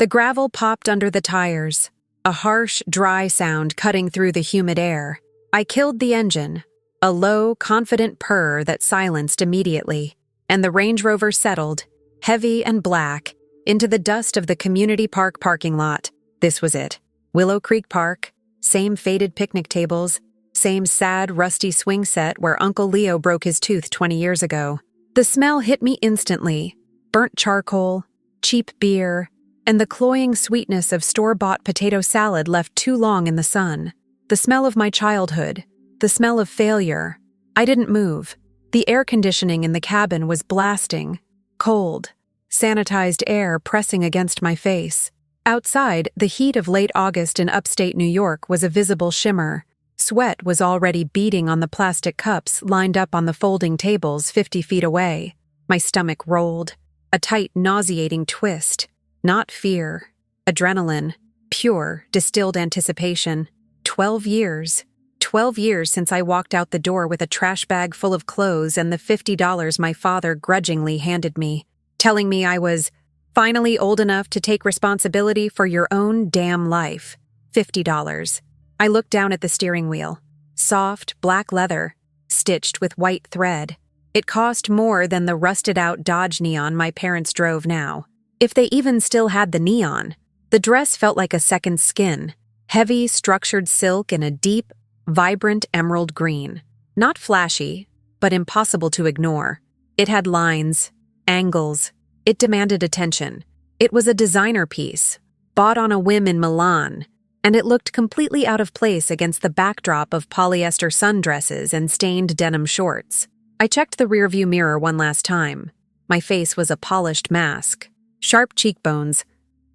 The gravel popped under the tires, a harsh, dry sound cutting through the humid air. I killed the engine, a low, confident purr that silenced immediately, and the Range Rover settled, heavy and black, into the dust of the community park parking lot. This was it. Willow Creek Park, same faded picnic tables, same sad, rusty swing set where Uncle Leo broke his tooth 20 years ago. The smell hit me instantly. Burnt charcoal, cheap beer, and the cloying sweetness of store-bought potato salad left too long in the sun. The smell of my childhood, the smell of failure. I didn't move. The air conditioning in the cabin was blasting, cold, sanitized air pressing against my face. Outside, the heat of late August in upstate New York was a visible shimmer. Sweat was already beading on the plastic cups lined up on the folding tables 50 feet away. My stomach rolled, a tight, nauseating twist. Not fear. Adrenaline. Pure, distilled anticipation. 12 years. 12 years since I walked out the door with a trash bag full of clothes and the $50 my father grudgingly handed me, telling me I was finally old enough to take responsibility for your own damn life. $50. I looked down at the steering wheel. Soft, black leather, stitched with white thread. It cost more than the rusted-out Dodge Neon my parents drove now. If they even still had the neon. The dress felt like a second skin. Heavy, structured silk in a deep, vibrant emerald green. Not flashy, but impossible to ignore. It had lines, angles. It demanded attention. It was a designer piece, bought on a whim in Milan, and it looked completely out of place against the backdrop of polyester sundresses and stained denim shorts. I checked the rearview mirror one last time. My face was a polished mask. Sharp cheekbones,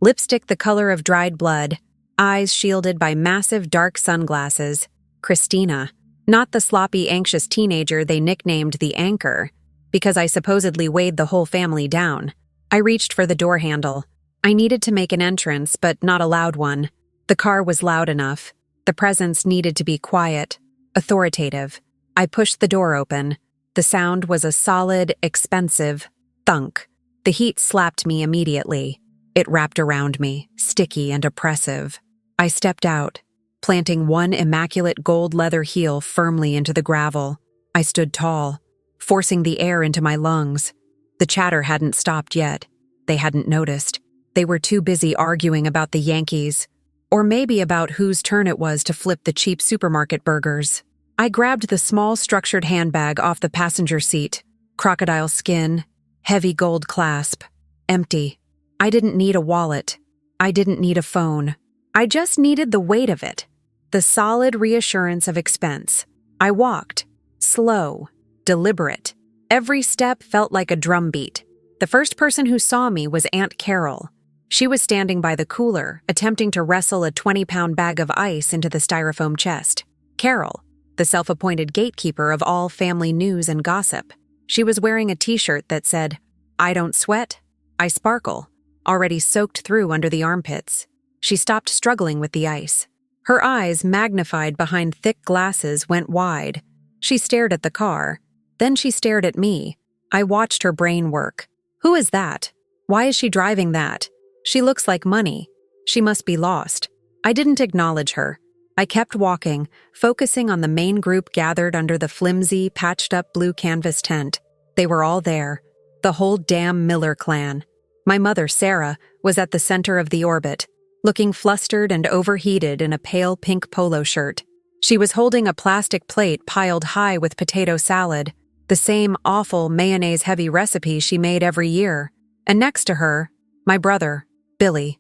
lipstick the color of dried blood, eyes shielded by massive dark sunglasses. Christina, not the sloppy, anxious teenager they nicknamed the Anchor, because I supposedly weighed the whole family down. I reached for the door handle. I needed to make an entrance, but not a loud one. The car was loud enough. The presence needed to be quiet, authoritative. I pushed the door open. The sound was a solid, expensive thunk. The heat slapped me immediately. It wrapped around me, sticky and oppressive. I stepped out, planting one immaculate gold leather heel firmly into the gravel. I stood tall, forcing the air into my lungs. The chatter hadn't stopped yet. They hadn't noticed. They were too busy arguing about the Yankees, or maybe about whose turn it was to flip the cheap supermarket burgers. I grabbed the small structured handbag off the passenger seat. Crocodile skin, heavy gold clasp, empty. I didn't need a wallet. I didn't need a phone. I just needed the weight of it, the solid reassurance of expense. I walked, slow, deliberate. Every step felt like a drumbeat. The first person who saw me was Aunt Carol. She was standing by the cooler, attempting to wrestle a 20-pound bag of ice into the styrofoam chest. Carol, the self-appointed gatekeeper of all family news and gossip. She was wearing a t-shirt that said, "I don't sweat, I sparkle," already soaked through under the armpits. She stopped struggling with the ice. Her eyes, magnified behind thick glasses, went wide. She stared at the car. Then she stared at me. I watched her brain work. Who is that? Why is she driving that? She looks like money. She must be lost. I didn't acknowledge her. I kept walking, focusing on the main group gathered under the flimsy, patched-up blue canvas tent. They were all there. The whole damn Miller clan. My mother, Sarah, was at the center of the orbit, looking flustered and overheated in a pale pink polo shirt. She was holding a plastic plate piled high with potato salad, the same awful mayonnaise-heavy recipe she made every year. And next to her, my brother, Billy,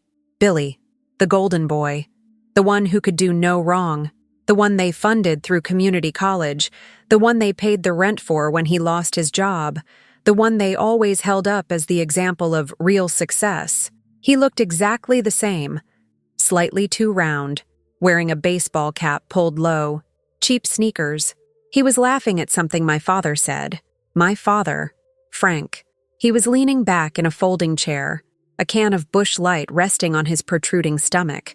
the golden boy, the one who could do no wrong, the one they funded through community college, the one they paid the rent for when he lost his job, the one they always held up as the example of real success. He looked exactly the same, slightly too round, wearing a baseball cap pulled low, cheap sneakers. He was laughing at something my father said. My father, Frank. He was leaning back in a folding chair, a can of Busch Light resting on his protruding stomach.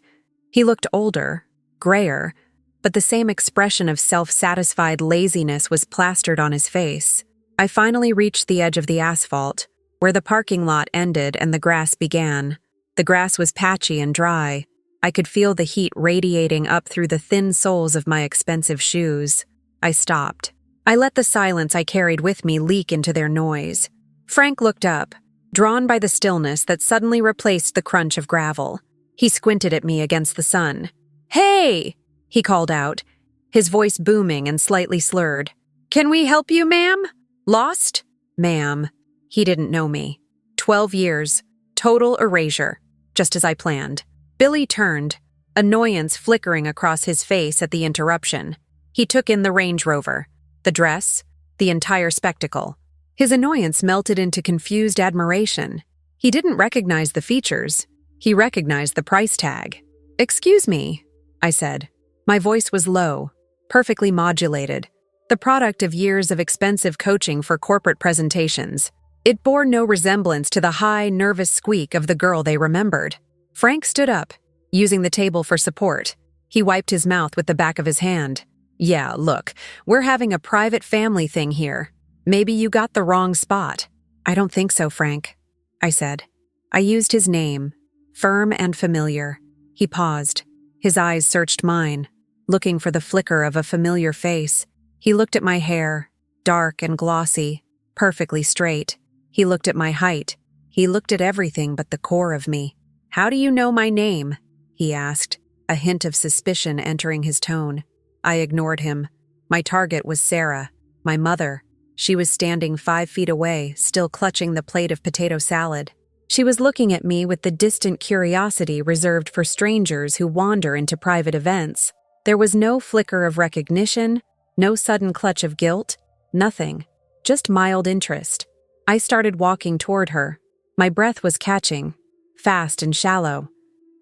He looked older, grayer, but the same expression of self-satisfied laziness was plastered on his face. I finally reached the edge of the asphalt, where the parking lot ended and the grass began. The grass was patchy and dry. I could feel the heat radiating up through the thin soles of my expensive shoes. I stopped. I let the silence I carried with me leak into their noise. Frank looked up, drawn by the stillness that suddenly replaced the crunch of gravel. He squinted at me against the sun. "Hey!" he called out, his voice booming and slightly slurred. "Can we help you, ma'am? Lost?" Ma'am. He didn't know me. 12 years. Total erasure. Just as I planned. Billy turned, annoyance flickering across his face at the interruption. He took in the Range Rover, the dress, the entire spectacle. His annoyance melted into confused admiration. He didn't recognize the features. He recognized the price tag. "Excuse me," I said. My voice was low, perfectly modulated, the product of years of expensive coaching for corporate presentations. It bore no resemblance to the high, nervous squeak of the girl they remembered. Frank stood up, using the table for support. He wiped his mouth with the back of his hand. "Yeah, look, we're having a private family thing here. Maybe you got the wrong spot." "I don't think so, Frank," I said. I used his name, firm and familiar. He paused. His eyes searched mine, looking for the flicker of a familiar face. He looked at my hair, dark and glossy, perfectly straight. He looked at my height. He looked at everything but the core of me. "How do you know my name?" he asked, a hint of suspicion entering his tone. I ignored him. My target was Sarah, my mother. She was standing 5 feet away, still clutching the plate of potato salad. She was looking at me with the distant curiosity reserved for strangers who wander into private events. There was no flicker of recognition, no sudden clutch of guilt, nothing, just mild interest. I started walking toward her. My breath was catching, fast and shallow.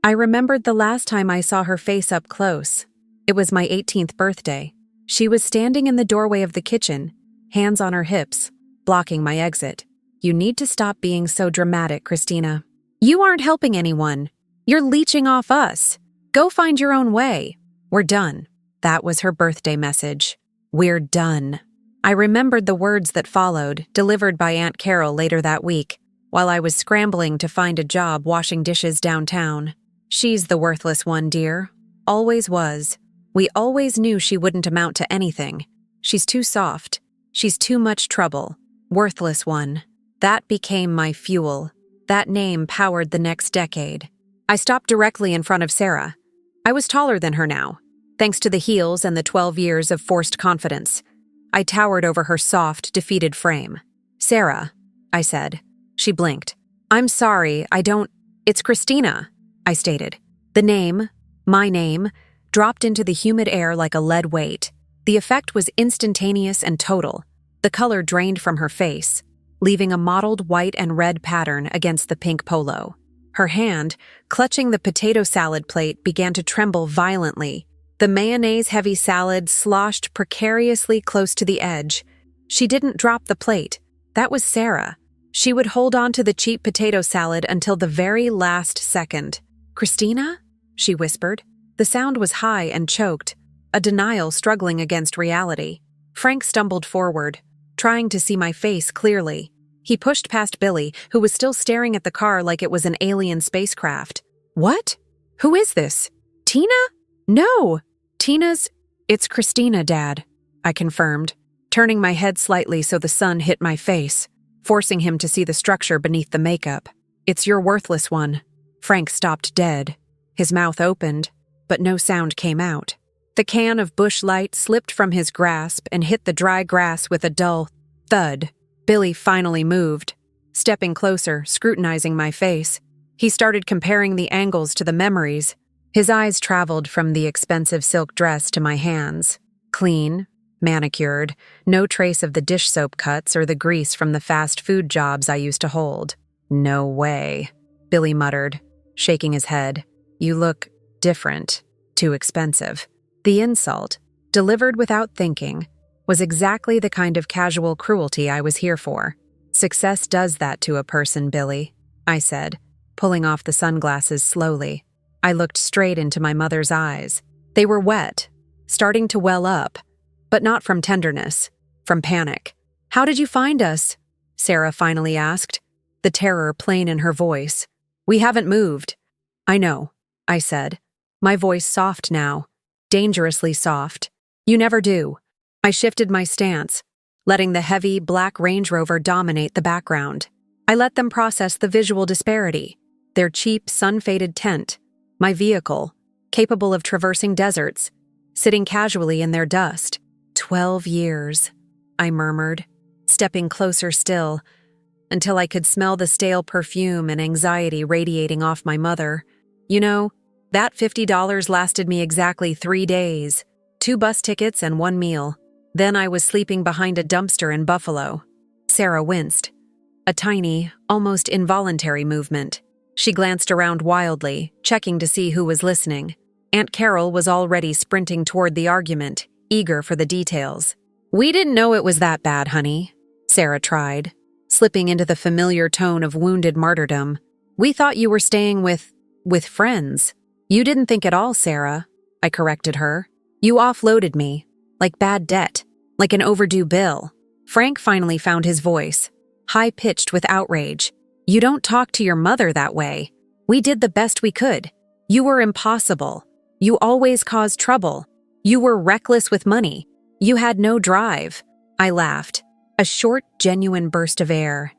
I remembered the last time I saw her face up close. It was my 18th birthday. She was standing in the doorway of the kitchen, hands on her hips, blocking my exit. "You need to stop being so dramatic, Christina. You aren't helping anyone. You're leeching off us. Go find your own way. We're done." That was her birthday message. "We're done." I remembered the words that followed, delivered by Aunt Carol later that week, while I was scrambling to find a job washing dishes downtown. "She's the worthless one, dear. Always was. We always knew she wouldn't amount to anything. She's too soft. She's too much trouble. Worthless one." That became my fuel. That name powered the next decade. I stopped directly in front of Sarah. I was taller than her now, thanks to the heels and the 12 years of forced confidence. I towered over her soft, defeated frame. "Sarah," I said. She blinked. "I'm sorry, It's Christina," I stated. The name, my name, dropped into the humid air like a lead weight. The effect was instantaneous and total. The color drained from her face, leaving a mottled white and red pattern against the pink polo. Her hand, clutching the potato salad plate, began to tremble violently. The mayonnaise-heavy salad sloshed precariously close to the edge. She didn't drop the plate. That was Sarah. She would hold on to the cheap potato salad until the very last second. "Christina?" she whispered. The sound was high and choked, a denial struggling against reality. Frank stumbled forward, trying to see my face clearly. He pushed past Billy, who was still staring at the car like it was an alien spacecraft. "What? Who is this? Tina? No! It's Christina, Dad," I confirmed, turning my head slightly so the sun hit my face, forcing him to see the structure beneath the makeup. "It's your worthless one." Frank stopped dead. His mouth opened, but no sound came out. The can of Busch Light slipped from his grasp and hit the dry grass with a dull thud. Billy finally moved, stepping closer, scrutinizing my face. He started comparing the angles to the memories. His eyes traveled from the expensive silk dress to my hands. Clean, manicured, no trace of the dish soap cuts or the grease from the fast food jobs I used to hold. "No way," Billy muttered, shaking his head. "You look different, too expensive." The insult, delivered without thinking, was exactly the kind of casual cruelty I was here for. "Success does that to a person, Billy," I said, pulling off the sunglasses slowly. I looked straight into my mother's eyes. They were wet, starting to well up, but not from tenderness, from panic. "How did you find us?" Sarah finally asked, the terror plain in her voice. We haven't moved. I know, I said, my voice soft now, dangerously soft. You never do. I shifted my stance, letting the heavy, black Range Rover dominate the background. I let them process the visual disparity. Their cheap, sun-faded tent, my vehicle, capable of traversing deserts, sitting casually in their dust. 12 years, I murmured, stepping closer still, until I could smell the stale perfume and anxiety radiating off my mother. You know, that $50 lasted me exactly 3 days, 2 bus tickets and 1 meal. Then I was sleeping behind a dumpster in Buffalo. Sarah winced. A tiny, almost involuntary movement. She glanced around wildly, checking to see who was listening. Aunt Carol was already sprinting toward the argument, eager for the details. We didn't know it was that bad, honey, Sarah tried, slipping into the familiar tone of wounded martyrdom. We thought you were staying with friends. You didn't think at all, Sarah, I corrected her. You offloaded me, like bad debt, like an overdue bill. Frank finally found his voice, high-pitched with outrage. You don't talk to your mother that way. We did the best we could. You were impossible. You always caused trouble. You were reckless with money. You had no drive. I laughed. A short, genuine burst of air.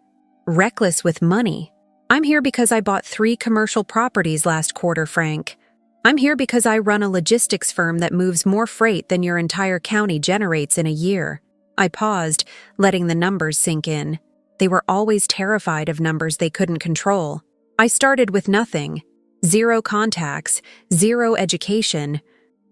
Reckless with money? I'm here because I bought 3 commercial properties last quarter, Frank. I'm here because I run a logistics firm that moves more freight than your entire county generates in a year. I paused, letting the numbers sink in. They were always terrified of numbers they couldn't control. I started with nothing. 0 contacts, 0 education.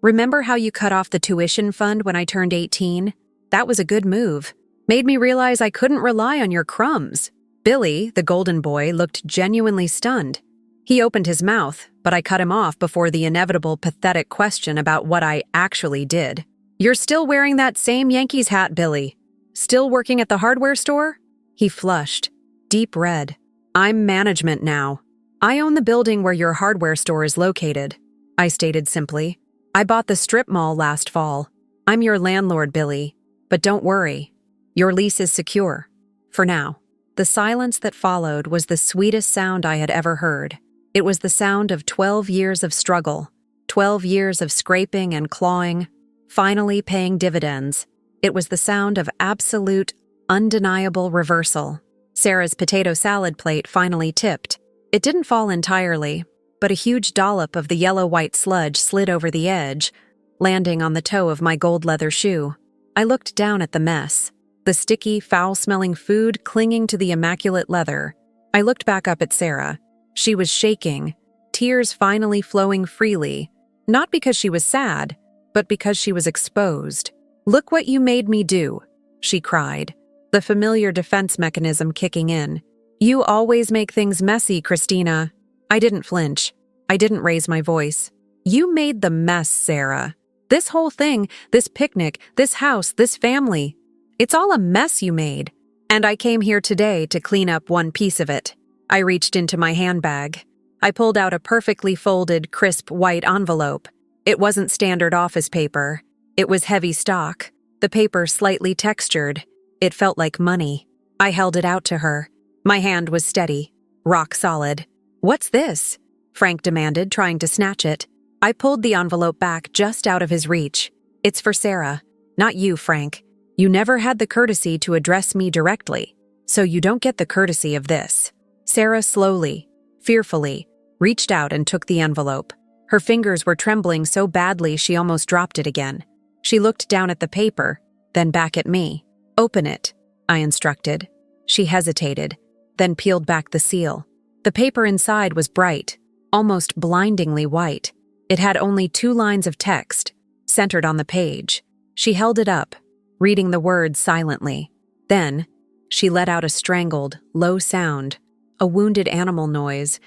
Remember how you cut off the tuition fund when I turned 18? That was a good move. Made me realize I couldn't rely on your crumbs. Billy, the golden boy, looked genuinely stunned. He opened his mouth, but I cut him off before the inevitable pathetic question about what I actually did. You're still wearing that same Yankees hat, Billy. Still working at the hardware store? He flushed, deep red. I'm management now. I own the building where your hardware store is located, I stated simply. I bought the strip mall last fall. I'm your landlord, Billy. But don't worry. Your lease is secure. For now. The silence that followed was the sweetest sound I had ever heard. It was the sound of 12 years of struggle, 12 years of scraping and clawing, finally paying dividends. It was the sound of absolute, undeniable reversal. Sarah's potato salad plate finally tipped. It didn't fall entirely, but a huge dollop of the yellow-white sludge slid over the edge, landing on the toe of my gold leather shoe. I looked down at the mess, the sticky, foul-smelling food clinging to the immaculate leather. I looked back up at Sarah. She was shaking, tears finally flowing freely, not because she was sad, but because she was exposed. Look what you made me do, she cried, the familiar defense mechanism kicking in. You always make things messy, Christina. I didn't flinch. I didn't raise my voice. You made the mess, Sarah. This whole thing, this picnic, this house, this family. It's all a mess you made. And I came here today to clean up one piece of it. I reached into my handbag. I pulled out a perfectly folded, crisp white envelope. It wasn't standard office paper. It was heavy stock. The paper slightly textured. It felt like money. I held it out to her. My hand was steady, rock solid. What's this? Frank demanded, trying to snatch it. I pulled the envelope back just out of his reach. It's for Sarah. Not you, Frank. You never had the courtesy to address me directly, so you don't get the courtesy of this. Sarah slowly, fearfully, reached out and took the envelope. Her fingers were trembling so badly she almost dropped it again. She looked down at the paper, then back at me. Open it, I instructed. She hesitated, then peeled back the seal. The paper inside was bright, almost blindingly white. It had only 2 lines of text, centered on the page. She held it up, reading the words silently. Then, she let out a strangled, low sound, a wounded animal noise,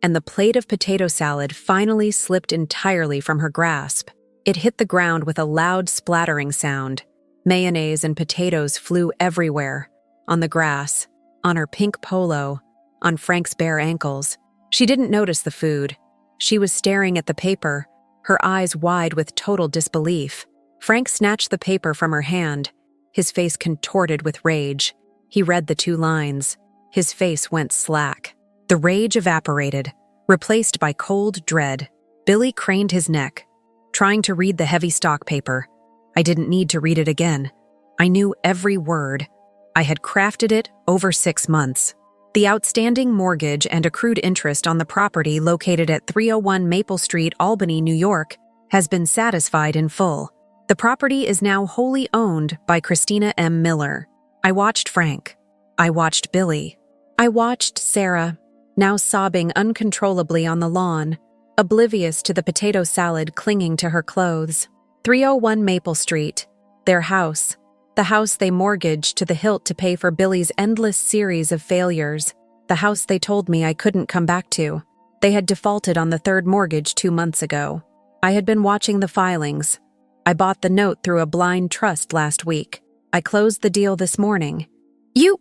and the plate of potato salad finally slipped entirely from her grasp. It hit the ground with a loud splattering sound. Mayonnaise and potatoes flew everywhere, on the grass, on her pink polo, on Frank's bare ankles. She didn't notice the food. She was staring at the paper, her eyes wide with total disbelief. Frank snatched the paper from her hand, his face contorted with rage. He read the 2 lines. His face went slack. The rage evaporated, replaced by cold dread. Billy craned his neck, trying to read the heavy stock paper. I didn't need to read it again. I knew every word. I had crafted it over 6 months. The outstanding mortgage and accrued interest on the property located at 301 Maple Street, Albany, New York, has been satisfied in full. The property is now wholly owned by Christina M. Miller. I watched Frank. I watched Billy. I watched Sarah, now sobbing uncontrollably on the lawn, oblivious to the potato salad clinging to her clothes. 301 Maple Street, their house, the house they mortgaged to the hilt to pay for Billy's endless series of failures, the house they told me I couldn't come back to. They had defaulted on the 3rd mortgage 2 months ago. I had been watching the filings. I bought the note through a blind trust last week. I closed the deal this morning. You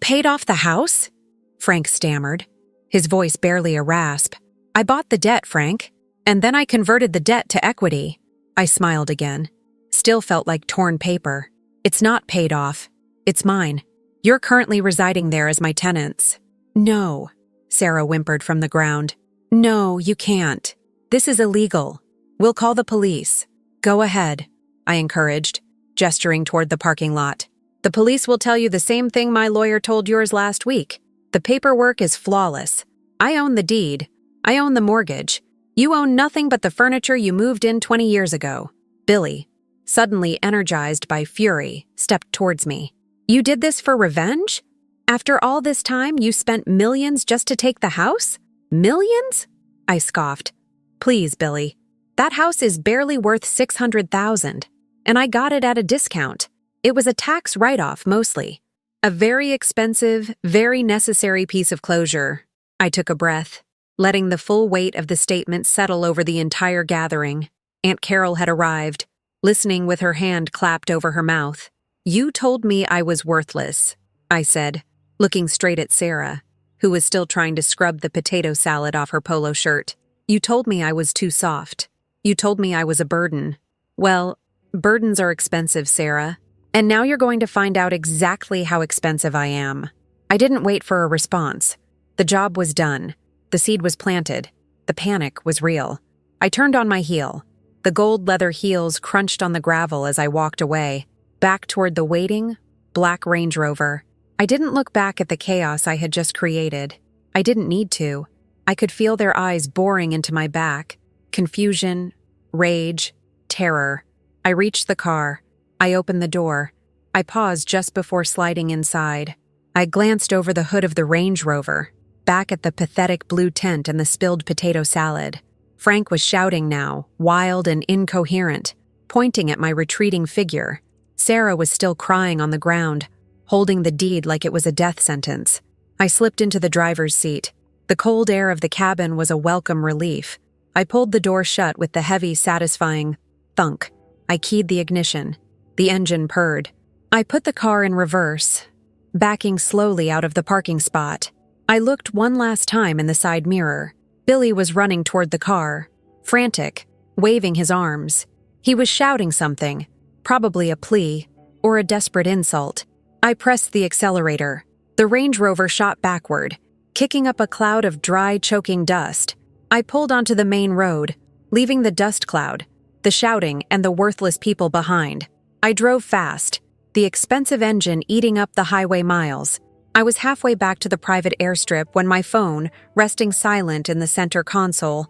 paid off the house? Frank stammered, his voice barely a rasp. I bought the debt, Frank, and then I converted the debt to equity. I smiled again. Still felt like torn paper. It's not paid off. It's mine. You're currently residing there as my tenants. No, Sarah whimpered from the ground. No, you can't. This is illegal. We'll call the police. Go ahead, I encouraged, gesturing toward the parking lot. The police will tell you the same thing my lawyer told yours last week. The paperwork is flawless. I own the deed. I own the mortgage. You own nothing but the furniture you moved in 20 years ago. Billy, suddenly energized by fury, stepped towards me. You did this for revenge? After all this time, you spent millions just to take the house? Millions? I scoffed. Please, Billy. That house is barely worth $600,000, and I got it at a discount. It was a tax write-off, mostly. A very expensive, very necessary piece of closure. I took a breath, letting the full weight of the statement settle over the entire gathering. Aunt Carol had arrived, listening with her hand clapped over her mouth. You told me I was worthless, I said, looking straight at Sarah, who was still trying to scrub the potato salad off her polo shirt. You told me I was too soft. You told me I was a burden. Well, burdens are expensive, Sarah. And now you're going to find out exactly how expensive I am. I didn't wait for a response. The job was done. The seed was planted. The panic was real. I turned on my heel. The gold leather heels crunched on the gravel as I walked away, back toward the waiting, black Range Rover. I didn't look back at the chaos I had just created. I didn't need to. I could feel their eyes boring into my back. Confusion, rage, terror. I reached the car. I opened the door. I paused just before sliding inside. I glanced over the hood of the Range Rover, back at the pathetic blue tent and the spilled potato salad. Frank was shouting now, wild and incoherent, pointing at my retreating figure. Sarah was still crying on the ground, holding the deed like it was a death sentence. I slipped into the driver's seat. The cold air of the cabin was a welcome relief. I pulled the door shut with the heavy, satisfying thunk. I keyed the ignition. The engine purred. I put the car in reverse, backing slowly out of the parking spot. I looked one last time in the side mirror. Billy was running toward the car, frantic, waving his arms. He was shouting something, probably a plea or a desperate insult. I pressed the accelerator. The Range Rover shot backward, kicking up a cloud of dry, choking dust. I pulled onto the main road, leaving the dust cloud, the shouting, and the worthless people behind. I drove fast, the expensive engine eating up the highway miles. I was halfway back to the private airstrip when my phone, resting silent in the center console,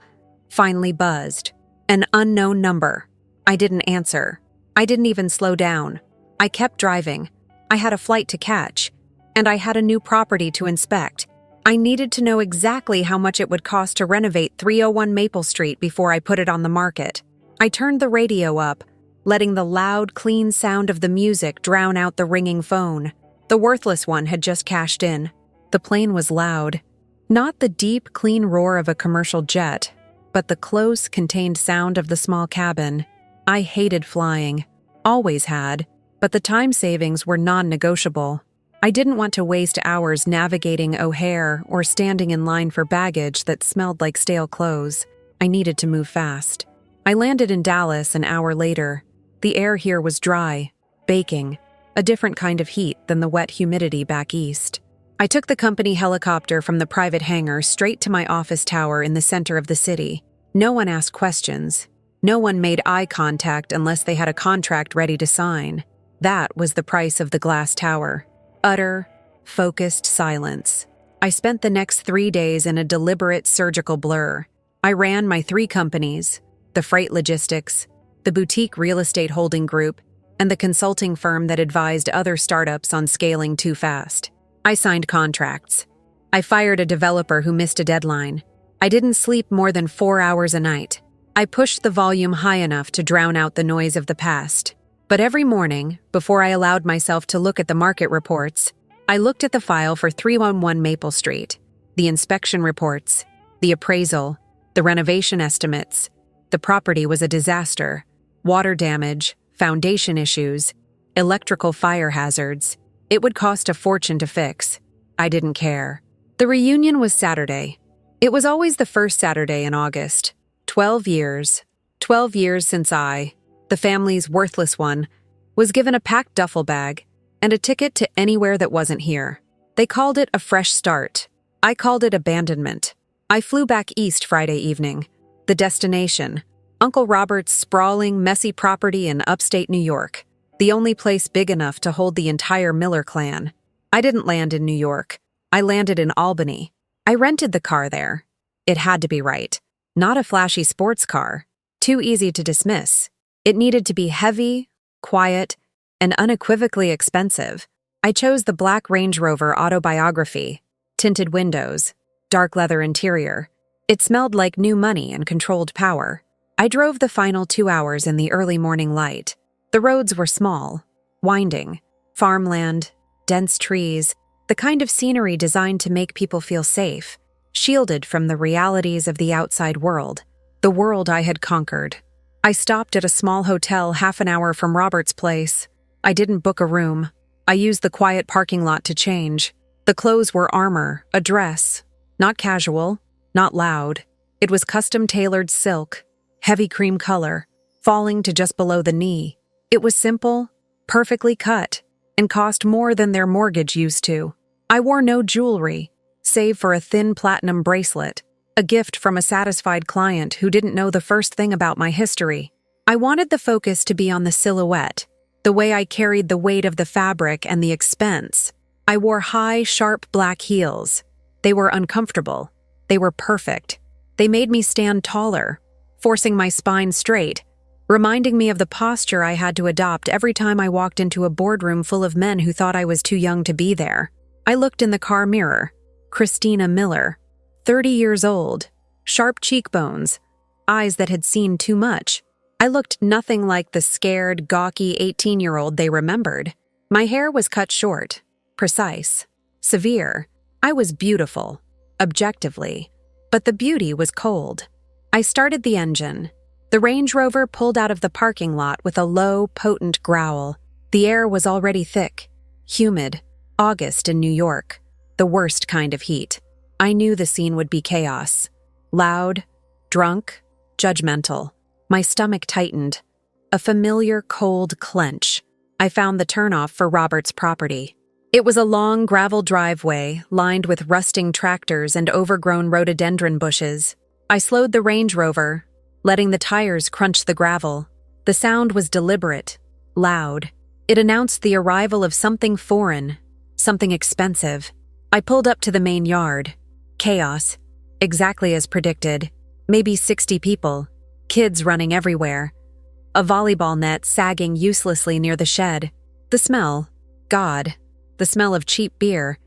finally buzzed. An unknown number. I didn't answer. I didn't even slow down. I kept driving. I had a flight to catch, and I had a new property to inspect. I needed to know exactly how much it would cost to renovate 301 Maple Street before I put it on the market. I turned the radio up, letting the loud, clean sound of the music drown out the ringing phone. The worthless one had just cashed in. The plane was loud. Not the deep, clean roar of a commercial jet, but the close, contained sound of the small cabin. I hated flying. Always had. But the time savings were non-negotiable. I didn't want to waste hours navigating O'Hare or standing in line for baggage that smelled like stale clothes. I needed to move fast. I landed in Dallas an hour later. The air here was dry, baking, a different kind of heat than the wet humidity back east. I took the company helicopter from the private hangar straight to my office tower in the center of the city. No one asked questions. No one made eye contact unless they had a contract ready to sign. That was the price of the glass tower. Utter, focused silence. I spent the next 3 days in a deliberate surgical blur. I ran my 3 companies, the freight logistics, the boutique real estate holding group, and the consulting firm that advised other startups on scaling too fast. I signed contracts. I fired a developer who missed a deadline. I didn't sleep more than 4 hours a night. I pushed the volume high enough to drown out the noise of the past. But every morning, before I allowed myself to look at the market reports, I looked at the file for 311 Maple Street, the inspection reports, the appraisal, the renovation estimates. The property was a disaster. Water damage, foundation issues, electrical fire hazards. It would cost a fortune to fix. I didn't care. The reunion was Saturday. It was always the first Saturday in August. 12 years. 12 years since I, the family's worthless one, was given a packed duffel bag and a ticket to anywhere that wasn't here. They called it a fresh start. I called it abandonment. I flew back east Friday evening. The destination, Uncle Robert's sprawling, messy property in upstate New York, the only place big enough to hold the entire Miller clan. I didn't land in New York. I landed in Albany. I rented the car there. It had to be right. Not a flashy sports car. Too easy to dismiss. It needed to be heavy, quiet, and unequivocally expensive. I chose the black Range Rover Autobiography, tinted windows, dark leather interior. It smelled like new money and controlled power. I drove the final 2 hours in the early morning light. The roads were small, winding, farmland, dense trees, the kind of scenery designed to make people feel safe, shielded from the realities of the outside world, the world I had conquered. I stopped at a small hotel half an hour from Robert's place. I didn't book a room. I used the quiet parking lot to change. The clothes were armor, a dress, not casual, not loud. It was custom-tailored silk, heavy cream color, falling to just below the knee. It was simple, perfectly cut, and cost more than their mortgage used to. I wore no jewelry, save for a thin platinum bracelet, a gift from a satisfied client who didn't know the first thing about my history. I wanted the focus to be on the silhouette, the way I carried the weight of the fabric and the expense. I wore high, sharp black heels. They were uncomfortable. They were perfect. They made me stand taller, forcing my spine straight, reminding me of the posture I had to adopt every time I walked into a boardroom full of men who thought I was too young to be there. I looked in the car mirror. Christina Miller, 30 years old, sharp cheekbones, eyes that had seen too much. I looked nothing like the scared, gawky 18-year-old they remembered. My hair was cut short, precise, severe. I was beautiful, objectively, but the beauty was cold. I started the engine. The Range Rover pulled out of the parking lot with a low, potent growl. The air was already thick, humid, August in New York, the worst kind of heat. I knew the scene would be chaos. Loud, drunk, judgmental. My stomach tightened. A familiar cold clench. I found the turnoff for Robert's property. It was a long gravel driveway lined with rusting tractors and overgrown rhododendron bushes. I slowed the Range Rover, letting the tires crunch the gravel. The sound was deliberate, loud. It announced the arrival of something foreign, something expensive. I pulled up to the main yard. Chaos, exactly as predicted. Maybe 60 people, kids running everywhere. A volleyball net sagging uselessly near the shed. The smell, God, the smell of cheap beer,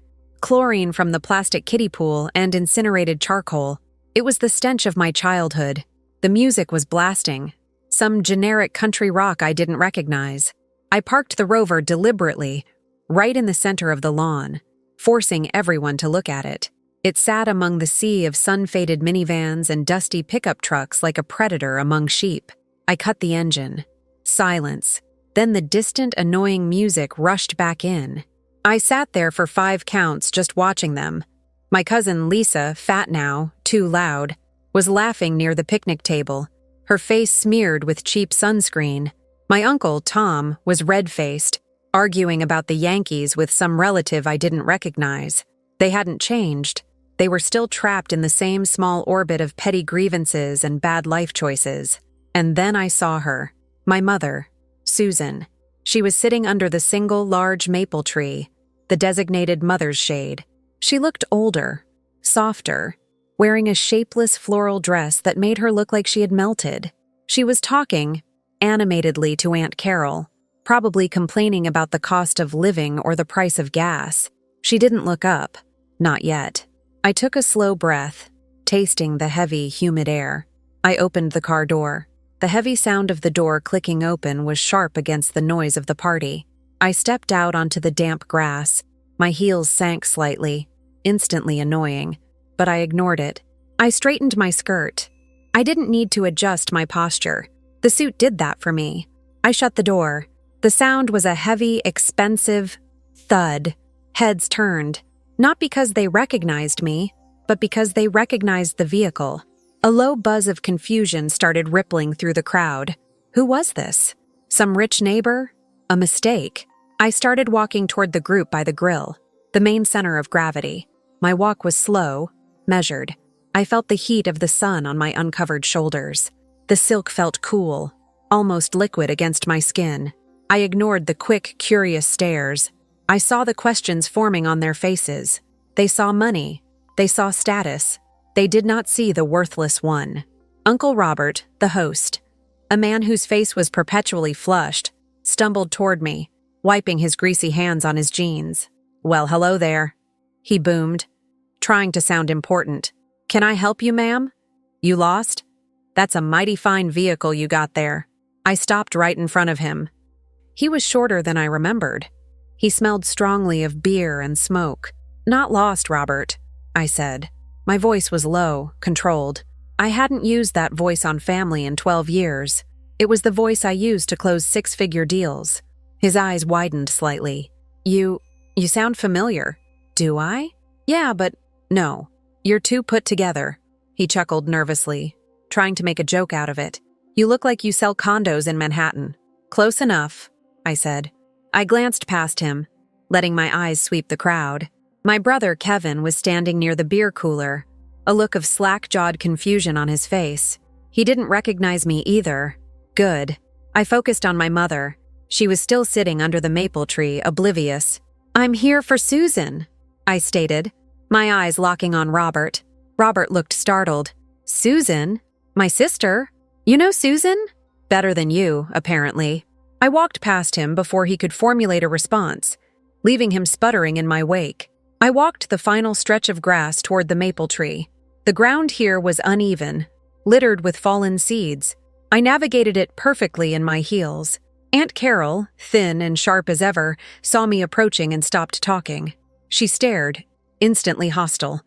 chlorine from the plastic kiddie pool, and incinerated charcoal. It was the stench of my childhood. The music was blasting, some generic country rock I didn't recognize. I parked the Rover deliberately, right in the center of the lawn, forcing everyone to look at it. It sat among the sea of sun-faded minivans and dusty pickup trucks like a predator among sheep. I cut the engine. Silence. Then the distant, annoying music rushed back in. I sat there for 5 counts just watching them. My cousin Lisa, fat now, too loud, was laughing near the picnic table, her face smeared with cheap sunscreen. My uncle, Tom, was red-faced, arguing about the Yankees with some relative I didn't recognize. They hadn't changed. They were still trapped in the same small orbit of petty grievances and bad life choices. And then I saw her. My mother, Susan. She was sitting under the single large maple tree, the designated mother's shade. She looked older, softer, wearing a shapeless floral dress that made her look like she had melted. She was talking, animatedly, to Aunt Carol, probably complaining about the cost of living or the price of gas. She didn't look up. Not yet. I took a slow breath, tasting the heavy, humid air. I opened the car door. The heavy sound of the door clicking open was sharp against the noise of the party. I stepped out onto the damp grass. My heels sank slightly, instantly annoying, but I ignored it. I straightened my skirt. I didn't need to adjust my posture. The suit did that for me. I shut the door. The sound was a heavy, expensive thud. Heads turned, not because they recognized me, but because they recognized the vehicle. A low buzz of confusion started rippling through the crowd. Who was this? Some rich neighbor? A mistake. I started walking toward the group by the grill, the main center of gravity. My walk was slow, measured. I felt the heat of the sun on my uncovered shoulders. The silk felt cool, almost liquid against my skin. I ignored the quick, curious stares. I saw the questions forming on their faces. They saw money. They saw status. They did not see the worthless one. Uncle Robert, the host, a man whose face was perpetually flushed, stumbled toward me, wiping his greasy hands on his jeans. "Well, hello there," he boomed, trying to sound important. "Can I help you, ma'am? You lost? That's a mighty fine vehicle you got there." I stopped right in front of him. He was shorter than I remembered. He smelled strongly of beer and smoke. "Not lost, Robert," I said. My voice was low, controlled. I hadn't used that voice on family in 12 years. It was the voice I used to close six-figure deals. His eyes widened slightly. You sound familiar." "Do I?" "Yeah, but no. You're too put together." He chuckled nervously, trying to make a joke out of it. "You look like you sell condos in Manhattan." "Close enough," I said. I glanced past him, letting my eyes sweep the crowd. My brother, Kevin, was standing near the beer cooler, a look of slack-jawed confusion on his face. He didn't recognize me either. Good. I focused on my mother. She was still sitting under the maple tree, oblivious. "I'm here for Susan," I stated, my eyes locking on Robert. Robert looked startled. "Susan? My sister? You know Susan?" "Better than you, apparently." I walked past him before he could formulate a response, leaving him sputtering in my wake. I walked the final stretch of grass toward the maple tree. The ground here was uneven, littered with fallen seeds. I navigated it perfectly in my heels. Aunt Carol, thin and sharp as ever, saw me approaching and stopped talking. She stared, instantly hostile,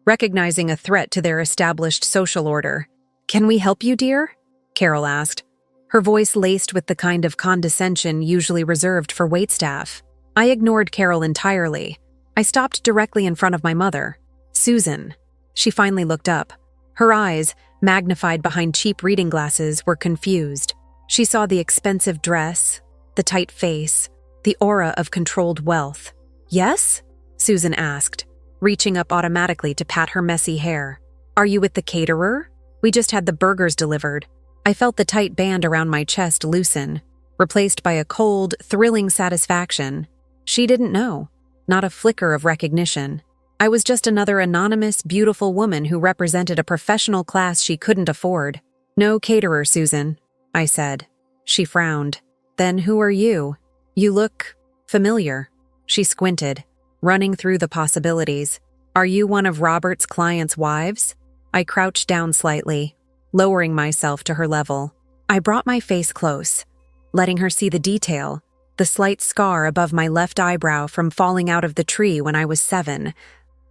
recognizing a threat to their established social order. "Can we help you, dear?" Carol asked, her voice laced with the kind of condescension usually reserved for waitstaff. I ignored Carol entirely. I stopped directly in front of my mother. "Susan." She finally looked up. Her eyes, magnified behind cheap reading glasses, were confused. She saw the expensive dress, the tight face, the aura of controlled wealth. "Yes?" Susan asked, reaching up automatically to pat her messy hair. "Are you with the caterer? We just had the burgers delivered." I felt the tight band around my chest loosen, replaced by a cold, thrilling satisfaction. She didn't know. Not a flicker of recognition. I was just another anonymous, beautiful woman who represented a professional class she couldn't afford. "No caterer, Susan," I said. She frowned. "Then who are you? You look familiar." She squinted, running through the possibilities. "Are you one of Robert's clients' wives?" I crouched down slightly, lowering myself to her level. I brought my face close, letting her see the detail. The slight scar above my left eyebrow from falling out of the tree when I was 7,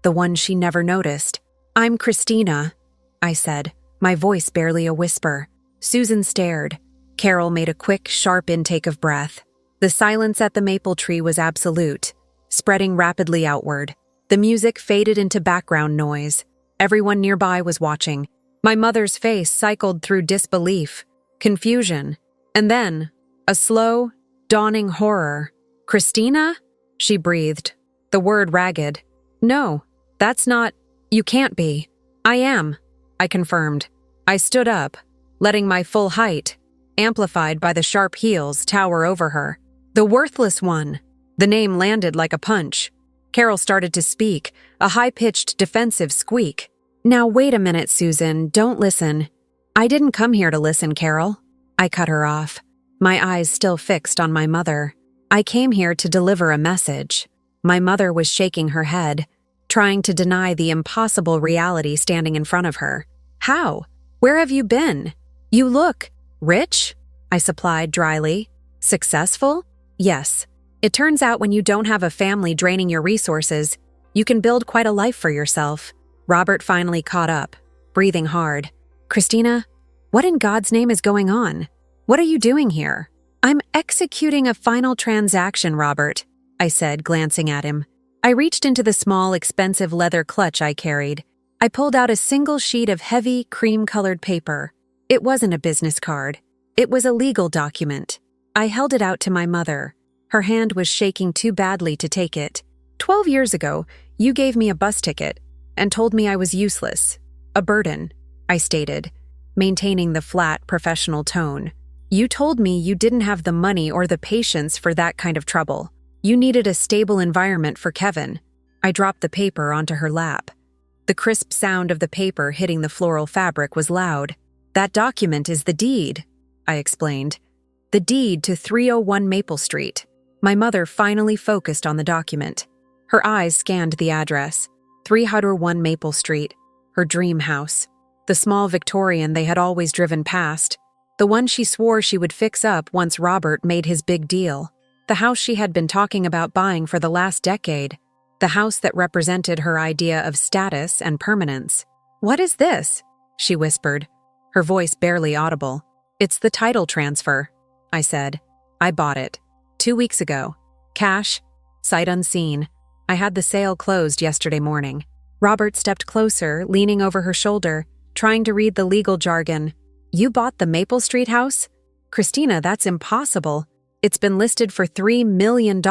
the one she never noticed. "I'm Christina," I said, my voice barely a whisper. Susan stared. Carol made a quick, sharp intake of breath. The silence at the maple tree was absolute, spreading rapidly outward. The music faded into background noise. Everyone nearby was watching. My mother's face cycled through disbelief, confusion, and then a slow, dawning horror. "Christina?" she breathed, the word ragged. No, that's not. You can't be. I am, I confirmed. I stood up, letting my full height, amplified by the sharp heels, tower over her. The worthless one. The name landed like a punch. Carol started to speak, a high-pitched defensive squeak. Now wait a minute, Susan, don't listen. I didn't come here to listen, Carol. I cut her off, my eyes still fixed on my mother. I came here to deliver a message. My mother was shaking her head, trying to deny the impossible reality standing in front of her. How? Where have you been? You look rich? I supplied dryly. Successful? Yes. It turns out when you don't have a family draining your resources, you can build quite a life for yourself. Robert finally caught up, breathing hard. Christina, what in God's name is going on? What are you doing here? I'm executing a final transaction, Robert, I said, glancing at him. I reached into the small, expensive leather clutch I carried. I pulled out a single sheet of heavy, cream-colored paper. It wasn't a business card. It was a legal document. I held it out to my mother. Her hand was shaking too badly to take it. 12 years ago, you gave me a bus ticket and told me I was useless. A burden, I stated, maintaining the flat, professional tone. You told me you didn't have the money or the patience for that kind of trouble. You needed a stable environment for Kevin. I dropped the paper onto her lap. The crisp sound of the paper hitting the floral fabric was loud. That document is the deed, I explained. The deed to 301 Maple Street. My mother finally focused on the document. Her eyes scanned the address. 301 Maple Street, her dream house. The small Victorian they had always driven past. The one she swore she would fix up once Robert made his big deal. The house she had been talking about buying for the last decade. The house that represented her idea of status and permanence. What is this? She whispered, her voice barely audible. It's the title transfer, I said. I bought it. 2 weeks ago. Cash, sight unseen. I had the sale closed yesterday morning. Robert stepped closer, leaning over her shoulder, trying to read the legal jargon. You bought the Maple Street house? Christina, that's impossible. It's been listed for $3 million.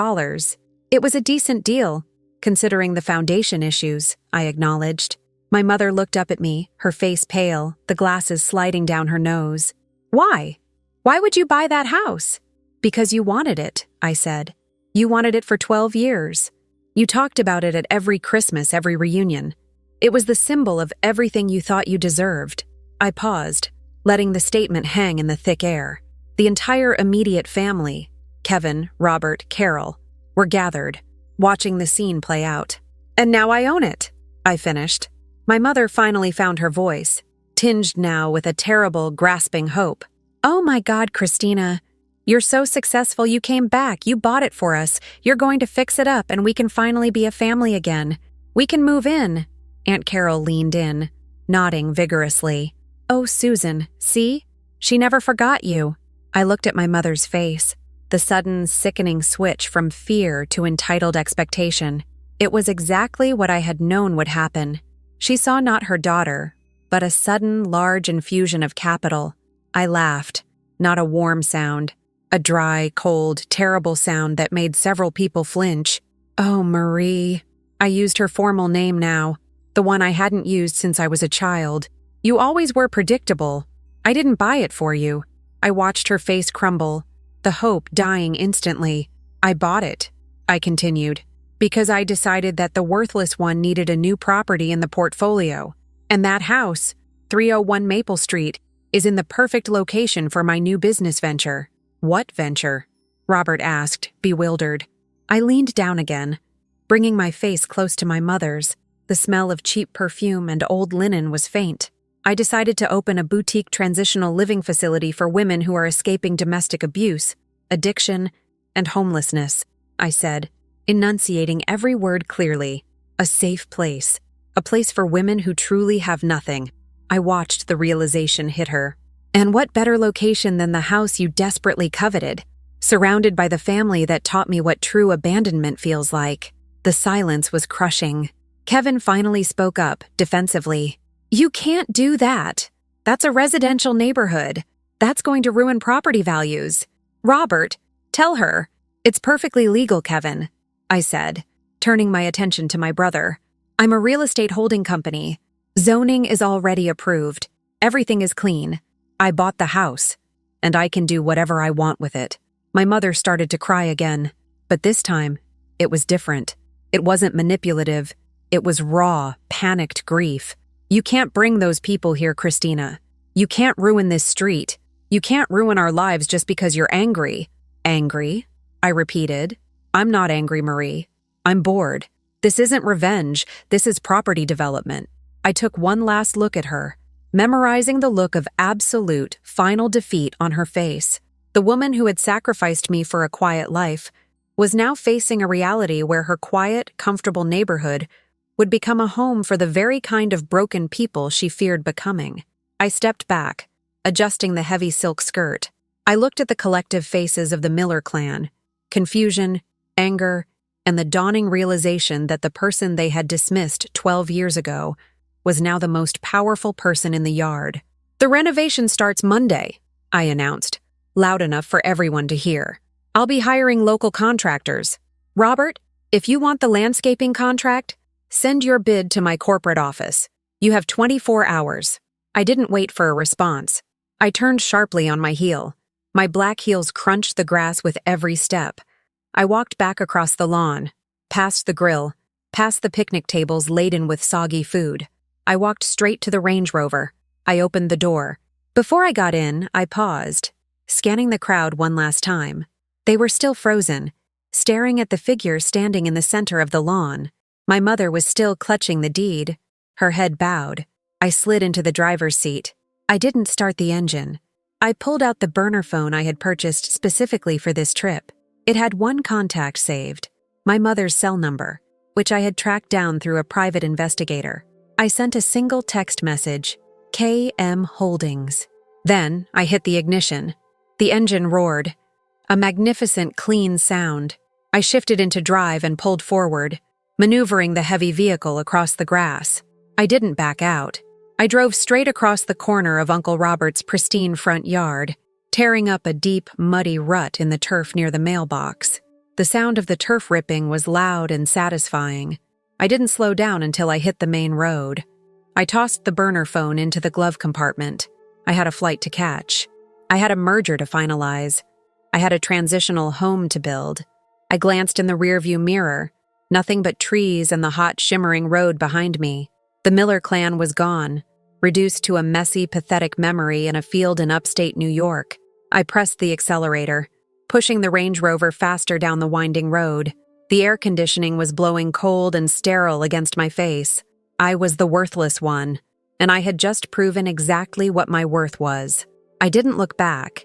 It was a decent deal, considering the foundation issues, I acknowledged. My mother looked up at me, her face pale, the glasses sliding down her nose. Why? Why would you buy that house? Because you wanted it, I said. You wanted it for 12 years. You talked about it at every Christmas, every reunion. It was the symbol of everything you thought you deserved. I paused, letting the statement hang in the thick air. The entire immediate family, Kevin, Robert, Carol, were gathered, watching the scene play out. And now I own it, I finished. My mother finally found her voice, tinged now with a terrible, grasping hope. Oh my God, Christina. You're so successful you came back, you bought it for us, you're going to fix it up and we can finally be a family again. We can move in. Aunt Carol leaned in, nodding vigorously. Oh, Susan, see? She never forgot you. I looked at my mother's face, the sudden, sickening switch from fear to entitled expectation. It was exactly what I had known would happen. She saw not her daughter, but a sudden, large infusion of capital. I laughed, not a warm sound. A dry, cold, terrible sound that made several people flinch. Oh, Marie. I used her formal name now, the one I hadn't used since I was a child. You always were predictable. I didn't buy it for you. I watched her face crumble, the hope dying instantly. I bought it, I continued, because I decided that the worthless one needed a new property in the portfolio. And that house, 301 Maple Street, is in the perfect location for my new business venture. What venture? Robert asked, bewildered. I leaned down again, bringing my face close to my mother's. The smell of cheap perfume and old linen was faint. I decided to open a boutique transitional living facility for women who are escaping domestic abuse, addiction, and homelessness, I said, enunciating every word clearly. A safe place. A place for women who truly have nothing. I watched the realization hit her. And what better location than the house you desperately coveted, surrounded by the family that taught me what true abandonment feels like. The silence was crushing. Kevin finally spoke up, defensively. You can't do that. That's a residential neighborhood. That's going to ruin property values. Robert, tell her. It's perfectly legal, Kevin, I said, turning my attention to my brother. I'm a real estate holding company. Zoning is already approved. Everything is clean. I bought the house, and I can do whatever I want with it. My mother started to cry again, but this time, it was different. It wasn't manipulative. It was raw, panicked grief. You can't bring those people here, Christina. You can't ruin this street. You can't ruin our lives just because you're angry. Angry? I repeated. I'm not angry, Marie. I'm bored. This isn't revenge. This is property development. I took one last look at her, memorizing the look of absolute, final defeat on her face. The woman who had sacrificed me for a quiet life was now facing a reality where her quiet, comfortable neighborhood would become a home for the very kind of broken people she feared becoming. I stepped back, adjusting the heavy silk skirt. I looked at the collective faces of the Miller clan, confusion, anger, and the dawning realization that the person they had dismissed 12 years ago was now the most powerful person in the yard. The renovation starts Monday, I announced, loud enough for everyone to hear. I'll be hiring local contractors. Robert, if you want the landscaping contract, send your bid to my corporate office. You have 24 hours. I didn't wait for a response. I turned sharply on my heel. My black heels crunched the grass with every step. I walked back across the lawn, past the grill, past the picnic tables laden with soggy food. I walked straight to the Range Rover. I opened the door. Before I got in, I paused, scanning the crowd one last time. They were still frozen, staring at the figure standing in the center of the lawn. My mother was still clutching the deed, her head bowed. I slid into the driver's seat. I didn't start the engine. I pulled out the burner phone I had purchased specifically for this trip. It had one contact saved, my mother's cell number, which I had tracked down through a private investigator. I sent a single text message, KM Holdings. Then I hit the ignition. The engine roared. A magnificent, clean sound. I shifted into drive and pulled forward, maneuvering the heavy vehicle across the grass. I didn't back out. I drove straight across the corner of Uncle Robert's pristine front yard, tearing up a deep, muddy rut in the turf near the mailbox. The sound of the turf ripping was loud and satisfying. I didn't slow down until I hit the main road. I tossed the burner phone into the glove compartment. I had a flight to catch. I had a merger to finalize. I had a transitional home to build. I glanced in the rearview mirror. Nothing but trees and the hot, shimmering road behind me. The Miller clan was gone, reduced to a messy, pathetic memory in a field in upstate New York. I pressed the accelerator, pushing the Range Rover faster down the winding road. The air conditioning was blowing cold and sterile against my face. I was the worthless one, and I had just proven exactly what my worth was. I didn't look back.